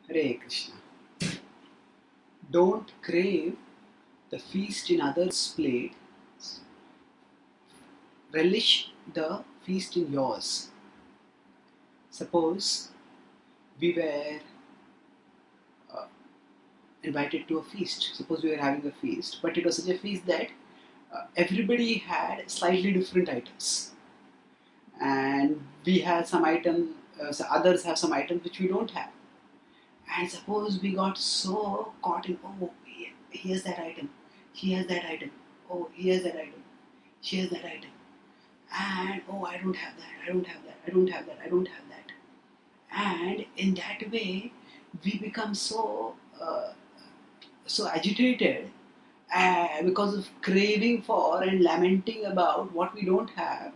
Hare Krishna. Don't crave the feast in others' plate. Relish the feast in yours. Suppose we were uh, invited to a feast. Suppose we were having a feast, but it was such a feast that everybody had slightly different items, and we had some item. So others have some items which we don't have. And suppose we got so caught in, oh, here's that item, here's that item, oh, here's that item, here's that item, and oh, I don't have that, I don't have that, I don't have that, I don't have that. And in that way, we become so agitated because of craving for and lamenting about what we don't have,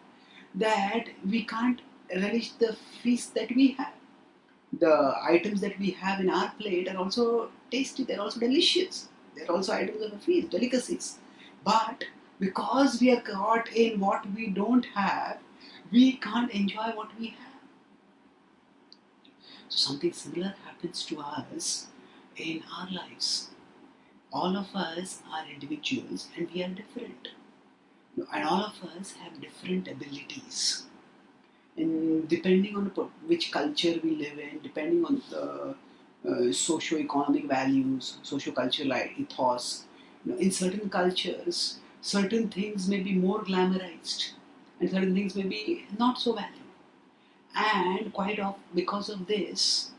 that we can't relish the feast that we have. The items that we have in our plate are also tasty, they're also delicious, they're also items of a feast, delicacies. But because we are caught in what we don't have, we can't enjoy what we have. So something similar happens to us in our lives. All of us are individuals and we are different. And all of us have different abilities. And depending on which culture we live in, depending on the socio-economic values, socio-cultural ethos, in certain cultures, certain things may be more glamorized, and certain things may be not so valued. And quite often, because of this,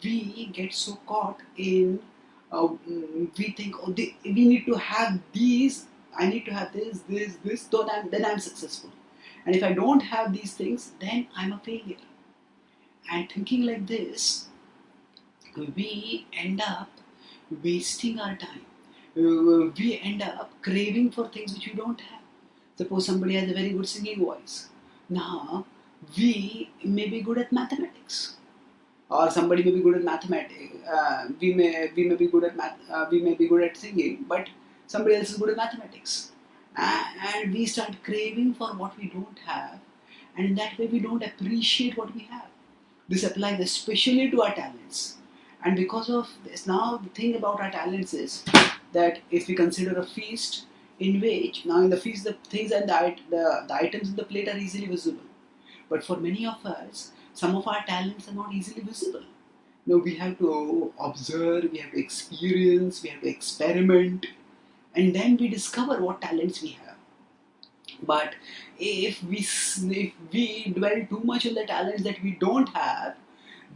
we get so caught in. We think, oh, we need to have these. I need to have this. Then I'm successful. And if I don't have these things, then I'm a failure. And thinking like this, we end up wasting our time. We end up craving for things which we don't have. Suppose somebody has a very good singing voice. Now, we may be good at mathematics, or somebody may be good at mathematics. We may be good at math. We may be good at singing, but somebody else is good at mathematics, and we start craving for what we don't have, and in that way we don't appreciate what we have. This applies especially to our talents, and because of this, now the thing about our talents is that if we consider a feast in which now in the feast the things and the items in the plate are easily visible, but for many of us, some of our talents are not easily visible. No, we have to observe, we have to experience, we have to experiment, and then we discover what talents we have. But if we dwell too much on the talents that we don't have,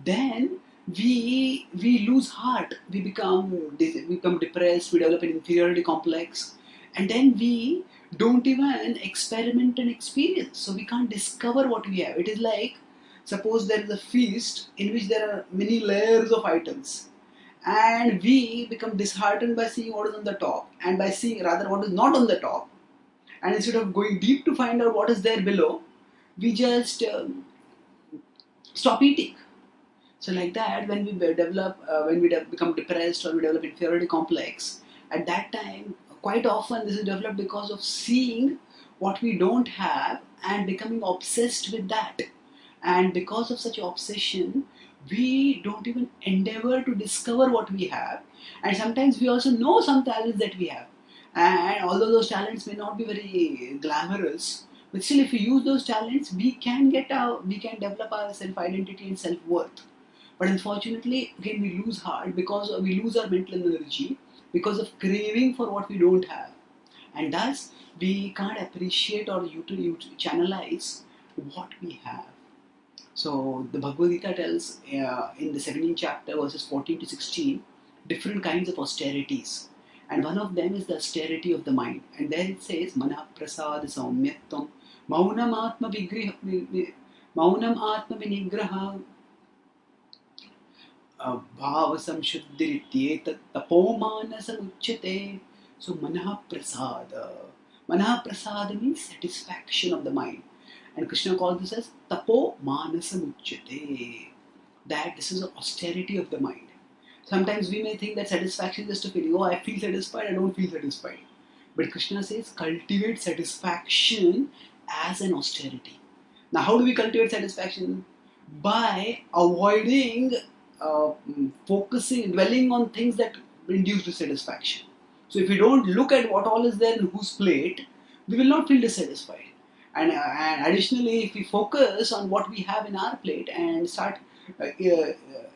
then we lose heart. We become depressed. We develop an inferiority complex, and then we don't even experiment and experience. So we can't discover what we have. It is like, suppose there is a feast in which there are many layers of items, and we become disheartened by seeing what is on the top, and by seeing rather what is not on the top, and instead of going deep to find out what is there below, we just stop eating. So like that, when we become depressed or we develop inferiority complex, at that time, quite often this is developed because of seeing what we don't have and becoming obsessed with that. And because of such obsession, we don't even endeavor to discover what we have. And sometimes we also know some talents that we have. And although those talents may not be very glamorous, but still, if we use those talents, we can develop our self identity and self worth. But unfortunately, again, we lose heart because we lose our mental energy because of craving for what we don't have. And thus, we can't appreciate or channelize what we have. So, the Bhagavad Gita tells in the 17th chapter, verses 14 to 16, different kinds of austerities. And one of them is the austerity of the mind. And there it says, Mana prasad saumyatvam, maunam atma vigriha, maunam atma vinigraha, भाव संशुद्धिरित्येतत् तपोमानसमुच्यते. So Manah Prasad means satisfaction of the mind. And Krishna calls this as tapo manasamuchyate. That this is the austerity of the mind. Sometimes we may think that satisfaction is just a feeling. Oh, I feel satisfied, I don't feel satisfied. But Krishna says cultivate satisfaction as an austerity. Now, how do we cultivate satisfaction? By avoiding focusing, dwelling on things that induce dissatisfaction. So if we don't look at what all is there in whose plate, we will not feel dissatisfied. And additionally, if we focus on what we have in our plate and start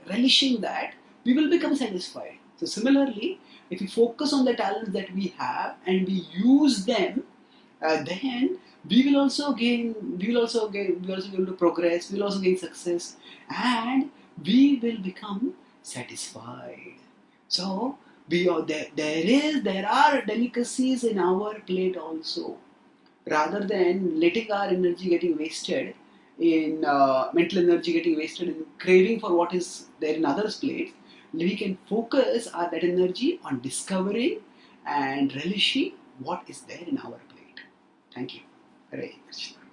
relishing that, we will become satisfied. So similarly, if we focus on the talents that we have and we use them, then we will also be able to progress, we will also gain success, and we will become satisfied. So there are delicacies in our plate also. Rather than letting our energy getting wasted in mental energy getting wasted in craving for what is there in others' plates, we can focus that energy on discovering and relishing what is there in our plate. Thank you. Hare Krishna.